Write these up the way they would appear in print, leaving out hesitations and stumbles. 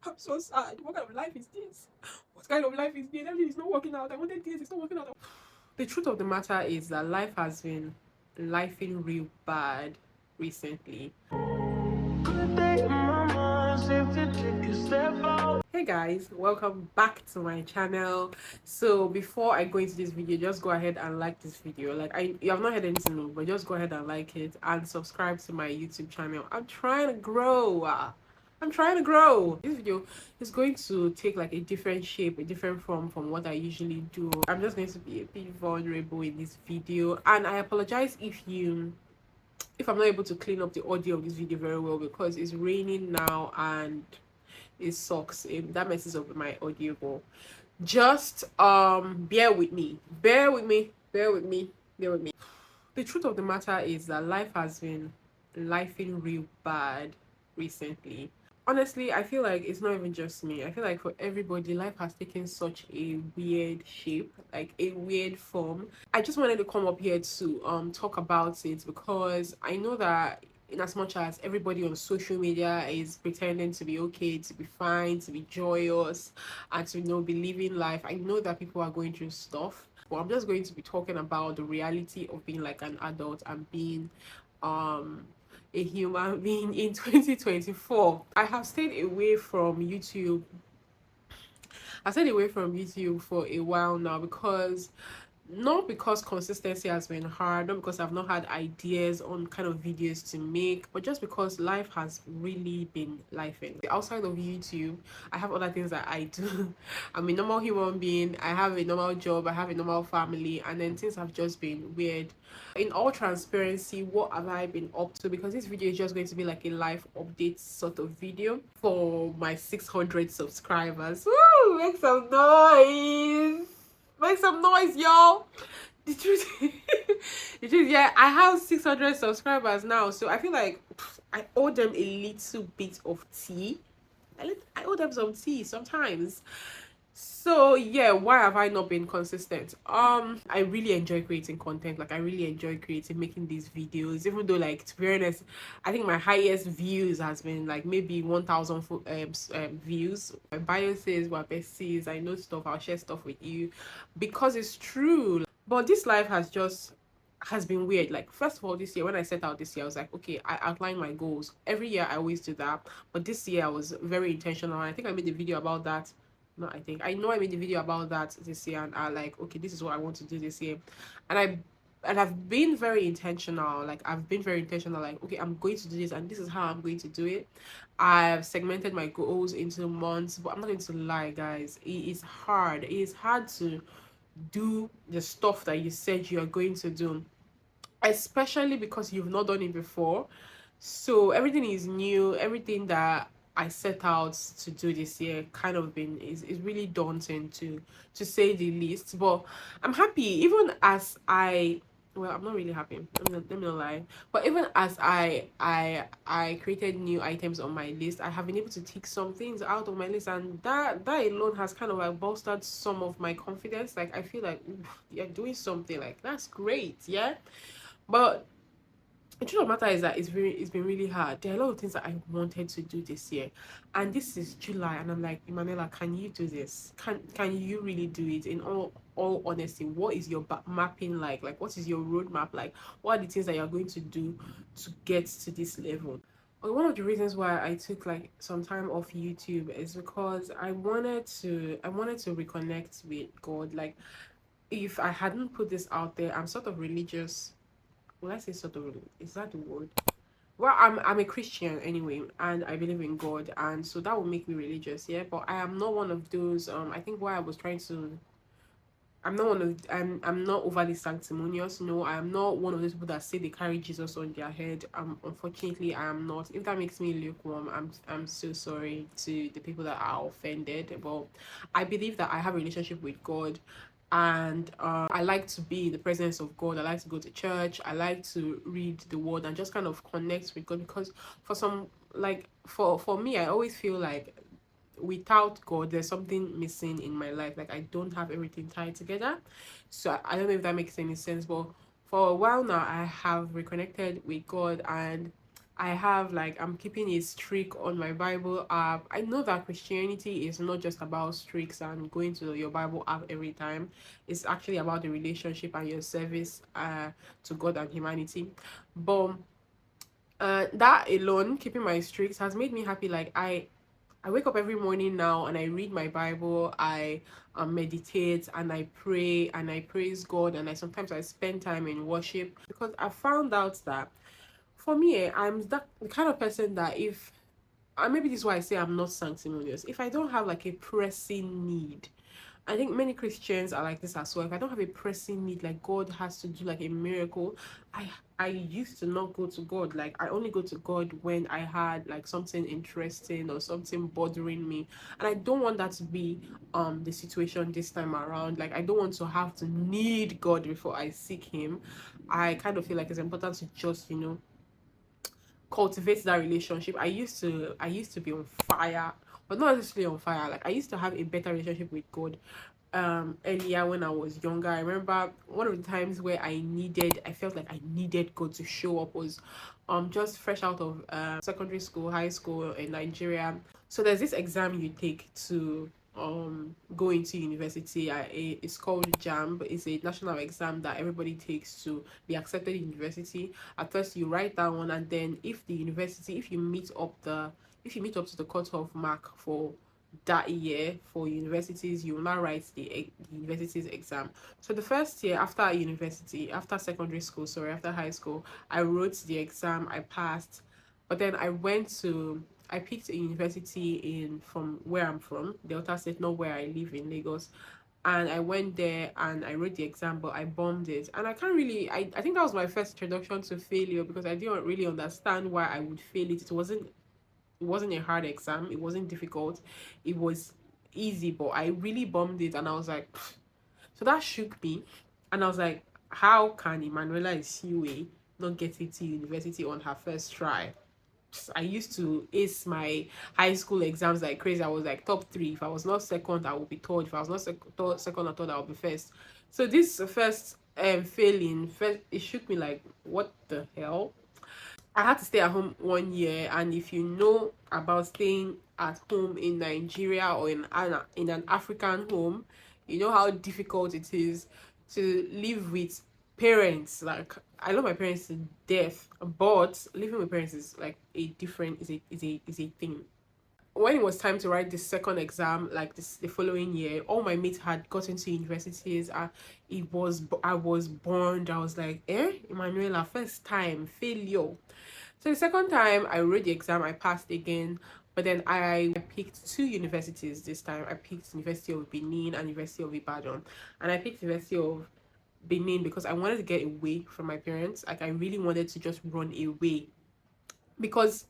I'm so sad. What kind of life is this? What kind of life is this? Everything is not working out. I wanted this, it's not working out. The truth of the matter is that life has been lifing real bad recently. Hey guys, welcome back to my channel. So before I go into this video, just go ahead and like this video. You have not heard anything new, but just go ahead and like it and subscribe to my YouTube channel. I'm trying to grow. I'm trying to grow. This video is going to take like a different shape, a different form from what I usually do. I'm just going to be a bit vulnerable in this video, and I apologize if I'm not able to clean up the audio of this video very well because it's raining now and it sucks. That messes up my audio, but just bear with me. Bear with me. Bear with me. Bear with me. The truth of the matter is that life has been lifing real bad recently. Honestly, I feel like it's not even just me. I feel like for everybody, life has taken such a weird shape, like a weird form. I just wanted to come up here to talk about it because I know that in as much as everybody on social media is pretending to be okay, to be fine, to be joyous, and to be living life, I know that people are going through stuff. But I'm just going to be talking about the reality of being like an adult and being um a human being in 2024. I have stayed away from YouTube. I stayed away from YouTube for a while now because not because consistency has been hard, not because I've not had ideas on kind of videos to make, but just because life has really been lifing. Outside of YouTube, I have other things that I do. I'm a normal human being, I have a normal job, I have a normal family, and then things have just been weird. In all transparency, what have I been up to? Because this video is just going to be like a life update sort of video for my 600 subscribers. Woo! Make some noise! Make some noise, y'all. The truth, the truth, yeah, I have 600 subscribers now, so I feel like I owe them a little bit of tea. I owe them some tea sometimes. So yeah, why have I not been consistent? I really enjoy creating content. Like I really enjoy creating, making these videos. Even though, like, to be honest, I think my highest views has been like maybe 1,000 views. My bio says we're besties. I know stuff. I'll share stuff with you because it's true. But this life has been weird. Like, first of all, this year when I set out this year, I was like, okay, I outlined my goals. Every year I always do that, but this year I was very intentional. I think I made a video about that. No, I know I made a video about that this year, and I like, okay, this is what I want to do this year, and I've been very intentional. Like I've been very intentional. Like, okay, I'm going to do this, and this is how I'm going to do it. I've segmented my goals into months, but I'm not going to lie, guys. It is hard. It is hard to do the stuff that you said you are going to do, especially because you've not done it before. So everything is new. Everything that I set out to do this year kind of been is really daunting to say the least. But I'm happy, even as I'm not really happy. Let me not lie. But even as I created new items on my list, I have been able to take some things out of my list, and that alone has kind of like bolstered some of my confidence. Like I feel like, "Oof, you're doing something, like that's great, yeah." But the truth of the matter is that it's been really hard. There are a lot of things that I wanted to do this year, and this is July, and I'm like, Emanuela, can you do this? Can you really do it? In all honesty, what is your mapping like? Like, what is your roadmap like? What are the things that you're going to do to get to this level? Well, one of the reasons why I took like some time off YouTube is because I wanted to reconnect with God. Like, if I hadn't put this out there, I'm sort of religious. Well, I say sort of, is that the word? Well, I'm a Christian anyway, and I believe in God, and so that will make me religious, yeah. But I am not one of those. I think why I was trying to. I'm not one of. I'm not overly sanctimonious. No, I am not one of those people that say they carry Jesus on their head. Unfortunately, I am not. If that makes me lukewarm, I'm so sorry to the people that are offended. But I believe that I have a relationship with God, and I like to be in the presence of God. I like to go to church. I like to read the word and just kind of connect with God, because for me, I always feel like without God there's something missing in my life. Like I don't have everything tied together. So I don't know if that makes any sense, but for a while now I have reconnected with God, and I have like I'm keeping a streak on my Bible app. I know that Christianity is not just about streaks and going to your Bible app every time. It's actually about the relationship and your service to God and humanity. But that alone, keeping my streaks, has made me happy. Like I wake up every morning now and I read my Bible. I meditate and I pray and I praise God, and I sometimes I spend time in worship because I found out that for me, I'm that the kind of person that if and maybe this is why I say I'm not sanctimonious. If I don't have like a pressing need, I think many Christians are like this as well. If I don't have a pressing need, like God has to do like a miracle, I used to not go to God. Like I only go to God when I had like something interesting or something bothering me. And I don't want that to be the situation this time around. Like I don't want to have to need God before I seek him. I kind of feel like it's important to just, cultivate that relationship. I used to be on fire, but not necessarily on fire. Like I used to have a better relationship with God earlier when I was younger. I remember one of the times where I felt like I needed God to show up was just fresh out of secondary school, high school in Nigeria. So there's this exam you take to go into university. It's called JAMB. It's a national exam that everybody takes to be accepted in university. At first you write that one, and then if you meet up to the cutoff mark for that year for universities, you will now write the university's exam. So the first year after university, after secondary school, sorry, after high school, I wrote the exam, I passed. But then I picked a university in from where I'm from, Delta State, not where I live in Lagos. And I went there and I wrote the exam, but I bombed it. And I can't really, I think that was my first introduction to failure because I didn't really understand why I would fail it. It wasn't a hard exam. It wasn't difficult. It was easy, but I really bombed it, and I was like, "Pfft." So that shook me, and I was like, how can Emanuela Isiuwe not get into university on her first try? I used to ace my high school exams like crazy. I was like top three. If I was not second, I would be third. If I was not second or third, I would be first. So this first failing, first it shook me like, what the hell? I had to stay at home 1 year, and if you know about staying at home in Nigeria or in an African home, you know how difficult it is to live with parents. Like I love my parents to death, but living with parents is like a different is a thing. When it was time to write the second exam, like the following year, all my mates had got into universities. I was burned. I was like, Emanuela, first time failure. So the second time I wrote the exam, I passed again. But then I picked two universities this time. I picked University of Benin and University of Ibadan. And I picked University of Benin because I wanted to get away from my parents. Like I really wanted to just run away. Because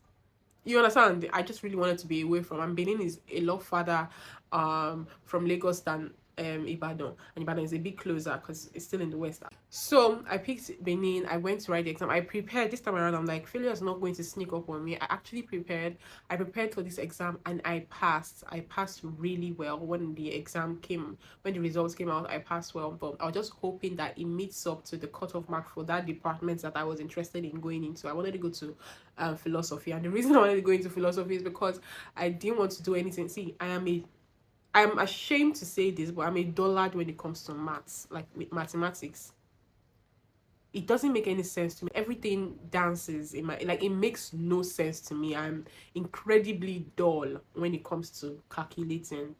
you understand, I just really wanted to be away from, and Benin is a lot farther from Lagos than Ibadan, and Ibadan is a bit closer because it's still in the west. So I picked Benin. I went to write the exam. I prepared this time around. I'm like, failure is not going to sneak up on me. I actually prepared. I prepared for this exam and I passed. I passed really well. When the results came out, I passed well. But I was just hoping that it meets up to the cutoff mark for that department that I was interested in going into. I wanted to go to philosophy, and the reason I wanted to go into philosophy is because I didn't want to do anything. See, I'm ashamed to say this, but I'm a dullard when it comes to maths, like with mathematics. It doesn't make any sense to me. Everything dances in my, like, it makes no sense to me. I'm incredibly dull when it comes to calculating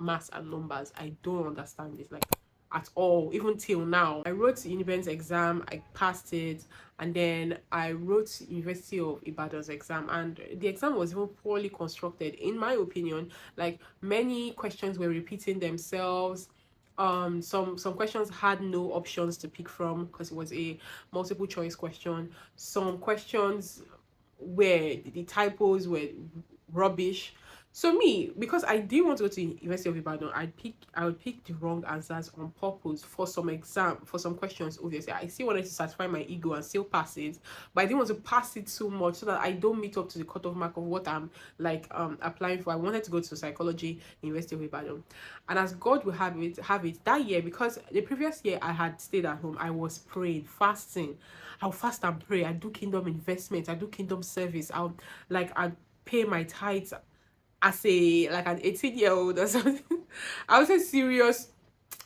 maths and numbers. I don't understand it, like, at all, even till now. I wrote the Univens exam, I passed it, and then I wrote University of Ibadan's exam, and the exam was even poorly constructed, in my opinion. Like, many questions were repeating themselves. Some questions had no options to pick from because it was a multiple choice question. Some questions where the typos were rubbish. So me, because I didn't want to go to University of Ibadan, I would pick the wrong answers on purpose for some exam, for some questions. Obviously, I still wanted to satisfy my ego and still pass it, but I didn't want to pass it so much so that I don't meet up to the cutoff mark of what I'm like applying for. I wanted to go to psychology, University of Ibadan, and as God will have it that year, because the previous year I had stayed at home. I was praying, fasting. I'll fast and pray. I do kingdom investments. I do kingdom service. I pay my tithes as a like an 18-year-old or something. I was say serious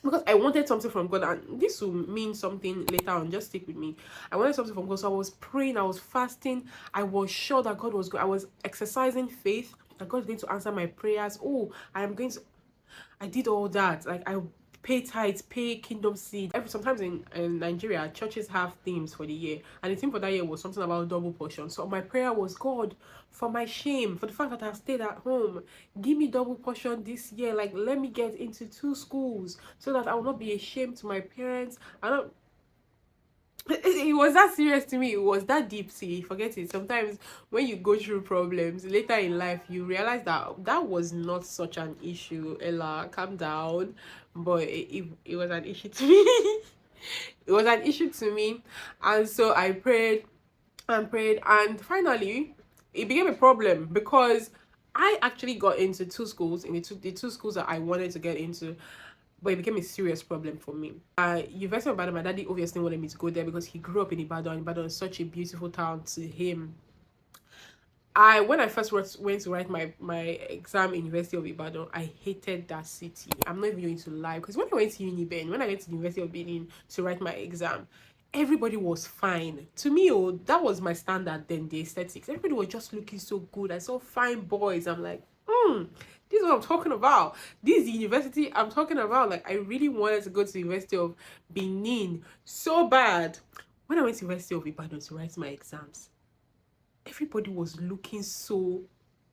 because I wanted something from God, and this will mean something later on. Just stick with me. I wanted something from God, so I was praying, I was fasting, I was sure that God was good. I was exercising faith that God is going to answer my prayers. Oh, I am going to. I did all that. Like I pay tithes, pay kingdom seed. Sometimes in Nigeria, churches have themes for the year, and the theme for that year was something about double portion. So my prayer was, God, for my shame, for the fact that I stayed at home, give me double portion this year. Like let me get into 2 schools so that I will not be ashamed to my parents. I don't. It was that serious to me. It was that deep. See, forget it. Sometimes when you go through problems later in life, you realize that that was not such an issue. Ella, calm down. But it was an issue to me. It was an issue to me. And so I prayed and prayed. And finally, it became a problem because I actually got into 2 schools, in the two schools that I wanted to get into, but it became a serious problem for me. University of Ibadan, my daddy obviously wanted me to go there because he grew up in Ibadan. Ibadan is such a beautiful town to him. When I first went to write my exam in University of Ibadan, I hated that city. I'm not even going to lie, because when I went to when I went to the University of Benin to write my exam, everybody was fine. To me, oh, that was my standard then, the aesthetics. Everybody was just looking so good. I saw fine boys. I'm like, this is what I'm talking about. This is the university I'm talking about. Like, I really wanted to go to the University of Benin so bad. When I went to University of Ibadan to write my exams, everybody was looking so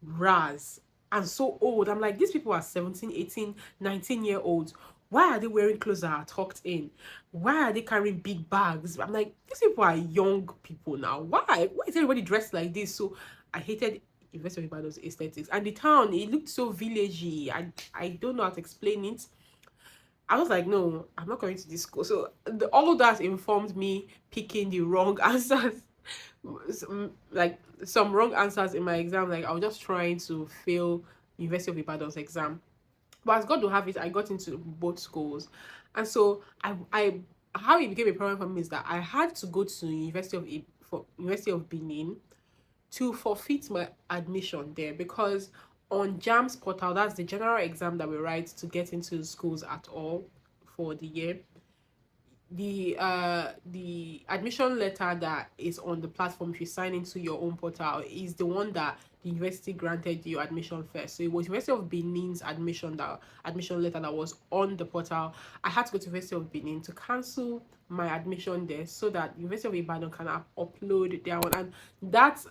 ras and so old. I'm like, these people are 17, 18, 19-year-olds. Why are they wearing clothes that are tucked in? Why are they carrying big bags? I'm like, these people are young people now. Why is everybody dressed like this? So I hated University of Ibadan's aesthetics. And the town, it looked so villagey. I don't know how to explain it. I was like, no, I'm not going to this school. So all of that informed me picking the wrong answers. Like some wrong answers in my exam. Like I was just trying to fail University of Ibadan's exam. But as God will have it, I got into both schools. And so I how it became a problem for me is that I had to go to University of Benin to forfeit my admission there, because on JAMS portal, that's the general exam that we write to get into schools at all for the year, the admission letter that is on the platform, if you sign into your own portal, is the one that the university granted you admission first. So it was University of Benin's admission letter that was on the portal. I had to go to University of Benin to cancel my admission there so that University of Ibadan can upload their one. And that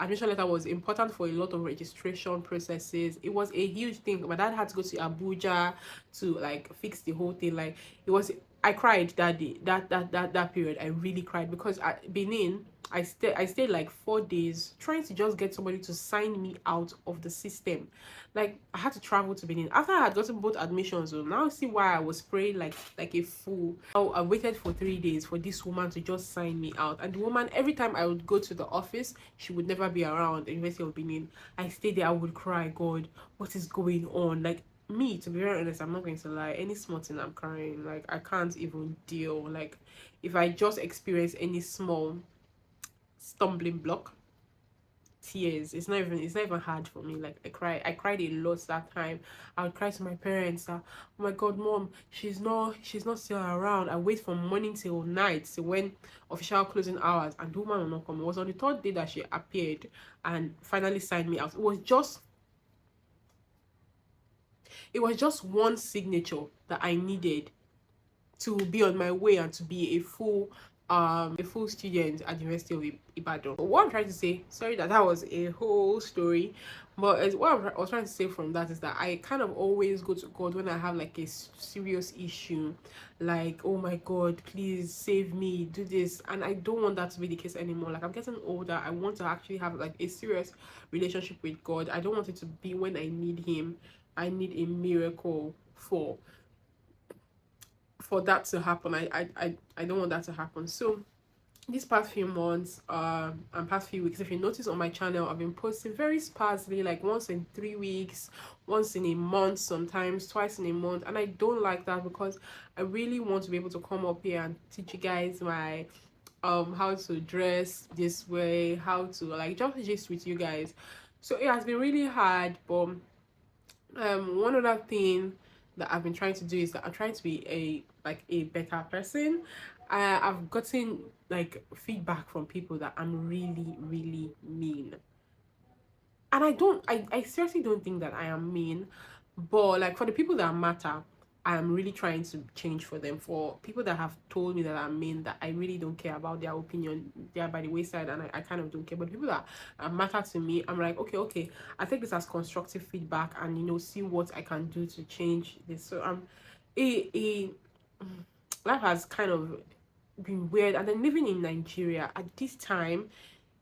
admission letter was important for a lot of registration processes. It was a huge thing. My dad had to go to Abuja to like fix the whole thing. Like it was, I cried that day, that period. I really cried because at Benin, I stayed like 4 days trying to just get somebody to sign me out of the system. Like I had to travel to Benin after I had gotten both admissions. So now see why I was praying like a fool. I waited for 3 days for this woman to just sign me out, and the woman, every time I would go to the office, she would never be around. The University of Benin, I stayed there. I would cry. God, what is going on? Like me, to be very honest, I'm not going to lie, any small thing I'm crying. Like I can't even deal. Like if I just experience any small stumbling block, tears, it's not even hard for me. Like I cried a lot that time. I would cry to my parents that, oh my God, mom, she's not still around. I wait from morning till night, till when official closing hours, and the woman will not come. It was on the third day that she appeared and finally signed me out. It was just one signature that I needed to be on my way and to be a full a full student at the University of Ibadan. But what I'm trying to say, sorry that was a whole story, but I was trying to say from that is that I kind of always go to God when I have like a serious issue, like, oh my God, please save me, do this. And I don't want that to be the case anymore. Like, I'm getting older. I want to actually have like a serious relationship with God. I don't want it to be when I need Him. I need a miracle for that to happen. I don't want that to happen. So these past few months and past few weeks, if you notice on my channel, I've been posting very sparsely, like once in 3 weeks, once in a month, sometimes twice in a month. And I don't like that because I really want to be able to come up here and teach you guys my how to dress this way, how to like just with you guys. So it has been really hard, but one other thing that I've been trying to do is that I'm trying to be a better person. I've gotten like feedback from people that I'm really, really mean. And I seriously don't think that I am mean, but like for the people that matter, I'm really trying to change for them. For people that have told me that I'm mean, that I really don't care about their opinion, they're by the wayside, and I kind of don't care. But people that matter to me, I'm like, okay, I take this as constructive feedback, and see what I can do to change this. So a life has kind of been weird, and then living in Nigeria at this time,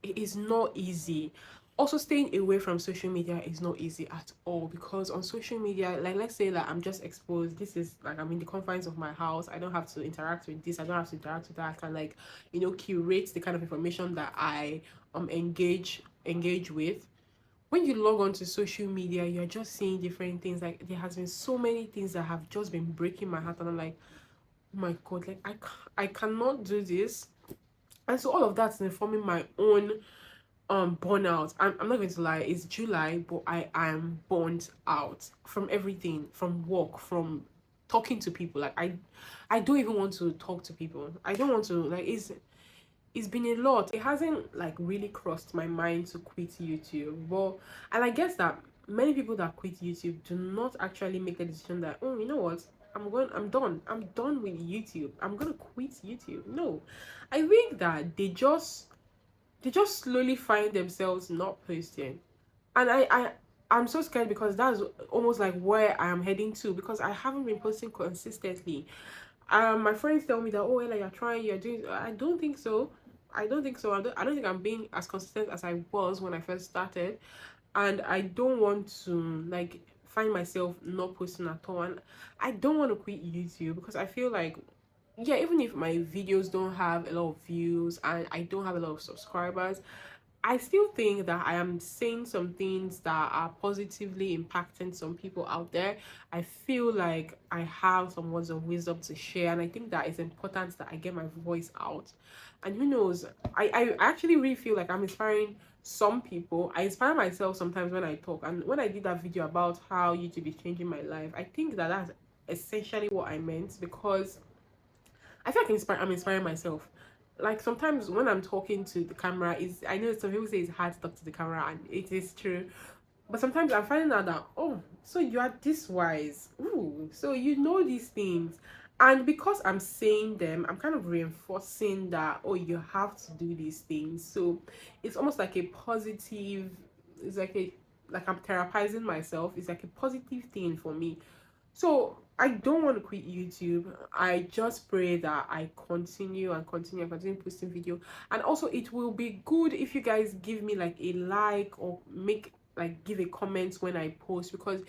it is not easy. Also, staying away from social media is not easy at all, because on social media, like, let's say that I'm just exposed, this is like I'm in the confines of my house, I don't have to interact with this, I don't have to interact with that. I can like curate the kind of information that I engage with. When you log on to social media, you're just seeing different things. Like, there has been so many things that have just been breaking my heart, and I'm like, oh my God, like I cannot do this. And so all of that's informing my own burnout. I'm not going to lie, it's July, but I am burnt out from everything, from work, from talking to people. Like, I don't even want to talk to people. I don't want to, like, it's been a lot. It hasn't like really crossed my mind to quit YouTube. But and I guess that many people that quit YouTube do not actually make the decision that, oh, you know what, I'm done with YouTube, I'm gonna quit YouTube. No, I think that they just slowly find themselves not posting. And I'm so scared, because that's almost like where I am heading to, because I haven't been posting consistently. My friends tell me that, oh, Ella, you're trying, you're doing. I don't think so. I don't think I'm being as consistent as I was when I first started. And I don't want to like find myself not posting at all. And I don't want to quit YouTube, because I feel like, yeah, even if my videos don't have a lot of views and I don't have a lot of subscribers, I still think that I am saying some things that are positively impacting some people out there. I feel like I have some words of wisdom to share, and I think that it's important that I get my voice out. And who knows, I actually really feel like I'm inspiring some people. I inspire myself sometimes when I talk. And when I did that video about how YouTube is changing my life, I think that that's essentially what I meant, because I feel like I'm inspiring myself. Like, sometimes when I'm talking to the camera, is I know some people say it's hard to talk to the camera, and it is true. But sometimes I'm finding out that, oh, so you are this wise. Ooh, so you know these things. And because I'm saying them, I'm kind of reinforcing that, oh, you have to do these things. So it's almost like a positive, it's like I'm therapizing myself. It's like a positive thing for me. So I don't want to quit YouTube. I just pray that I continue posting video. And also, it will be good if you guys give me like a like, or give a comment when I post, because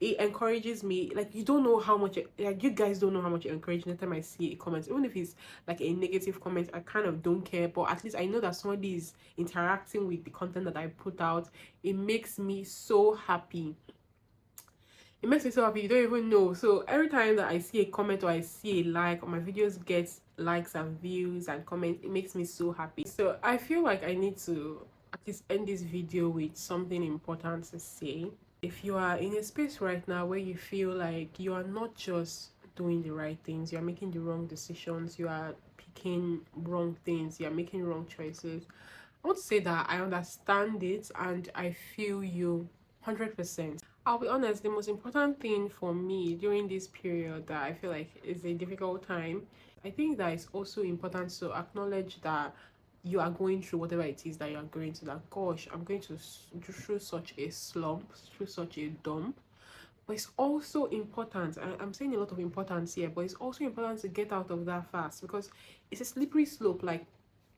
it encourages me. Like, you don't know how much like you guys don't know how much it encourages me. Anytime I see a comment, even if it's like a negative comment, I kind of don't care, but at least I know that somebody is interacting with the content that I put out. It makes me so happy. It makes me so happy, you don't even know. So every time that I see a comment or I see a like, or my videos get likes and views and comments, it makes me so happy. So I feel like I need to at least end this video with something important to say. If you are in a space right now where you feel like you are not just doing the right things, you are making the wrong decisions, you are picking wrong things, you are making wrong choices, I want to say that I understand it and I feel you 100%. I'll be honest, the most important thing for me during this period that I feel like is a difficult time, I think that it's also important to acknowledge that you are going through whatever it is that you are going to, that gosh, I'm going to through such a slump, through such a dump. But it's also important, I'm saying a lot of importance here, but it's also important to get out of that fast, because it's a slippery slope. Like,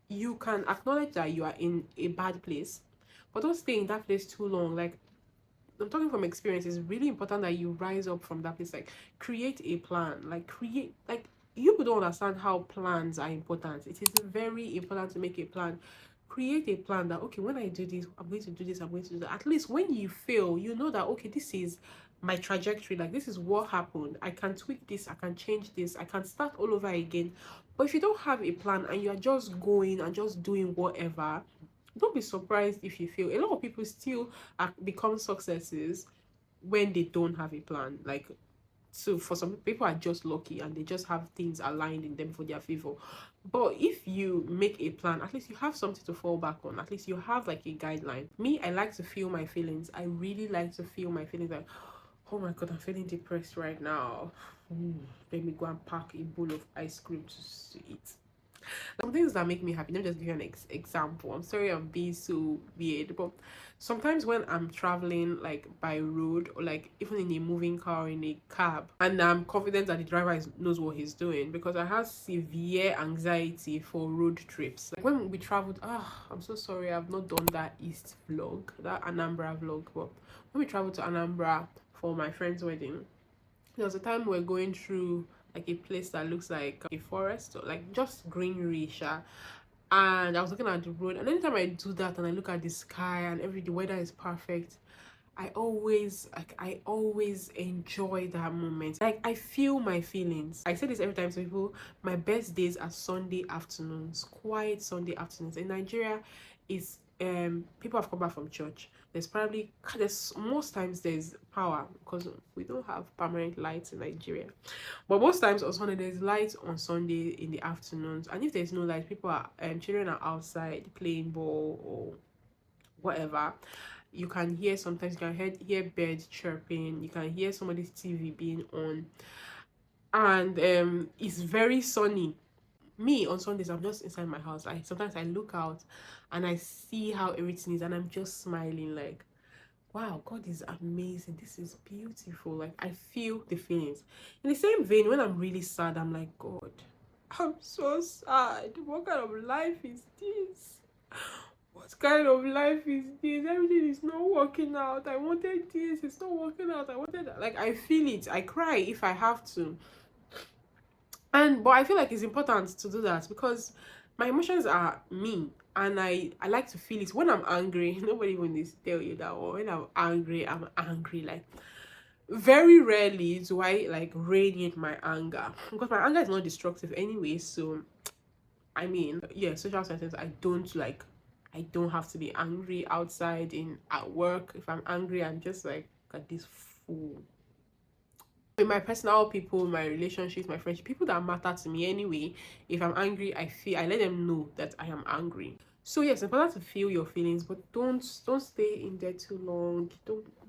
you can acknowledge that you are in a bad place, but don't stay in that place too long. Like, I'm talking from experience. It's really important that you rise up from that place. Like, create a plan. Like, create, like, you people don't understand how plans are important. It is very important to make a plan. Create a plan that, okay, when I do this, I'm going to do this, I'm going to do that. At least when you fail, you know that, okay, this is my trajectory. Like, this is what happened. I can tweak this, I can change this, I can start all over again. But if you don't have a plan and you are just going and just doing whatever, don't be surprised if you fail. A lot of people still become successes when they don't have a plan. Like, so for some people are just lucky and they just have things aligned in them for their favor. But if you make a plan, at least you have something to fall back on. At least you have like a guideline. Me, I like to feel my feelings. I really like to feel my feelings. Like, oh my god, I'm feeling depressed right now. Let me go and pack a bowl of ice cream to eat. Some things that make me happy. Let me just give you an example. I'm sorry I'm being so weird, but sometimes when I'm traveling like by road, or like even in a moving car or in a cab, and I'm confident that the driver knows what he's doing, because I have severe anxiety for road trips. Like when we traveled, I'm so sorry I've not done that East vlog, that Anambra vlog, but when we traveled to Anambra for my friend's wedding, there was a time we we're going through like a place that looks like a forest, or like just greenery, and I was looking at the road, and anytime I do that and I look at the sky and the weather is perfect, I always enjoy that moment. Like, I feel my feelings. I say this every time to people. My best days are Sunday afternoons, quiet Sunday afternoons. In Nigeria, is people have come back from church. There's most times there's power, because we don't have permanent lights in Nigeria. But most times on Sunday there's light on Sunday in the afternoons. And if there's no light, people are children are outside playing ball or whatever. You can hear, sometimes you can hear birds chirping, you can hear somebody's TV being on, and it's very sunny. Me on Sundays, I'm just inside my house. Sometimes I look out and I see how everything is, and I'm just smiling like, wow, God is amazing, this is beautiful. Like, I feel the feelings. In the same vein, when I'm really sad, I'm like, God, I'm so sad. What kind of life is this? What kind of life is this? Everything is not working out. I wanted this, it's not working out. I wanted that. Like, I feel it. I cry if I have to. But I feel like it's important to do that, because my emotions are me, and I like to feel it. When I'm angry, nobody even needs to tell you that. Or when I'm angry, like, very rarely do I like rein in my anger, because my anger is not destructive anyway. So I mean, yeah, social settings, I don't have to be angry outside at work. If I'm angry, I'm just like, look at this fool. In my personal people, my relationships, my friendship, people that matter to me anyway, if I'm angry, I let them know that I am angry. So yes, it's important to feel your feelings, but don't stay in there too long.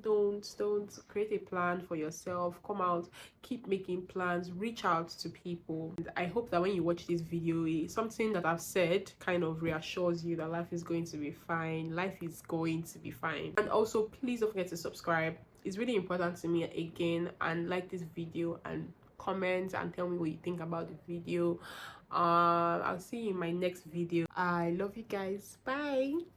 Don't create a plan for yourself. Come out, keep making plans, reach out to people. And I hope that when you watch this video, something that I've said kind of reassures you that life is going to be fine. Life is going to be fine. And also, please don't forget to subscribe. It's really important to me again, and like this video and comment and tell me what you think about the video. I'll see you in my next video. I love you guys. Bye.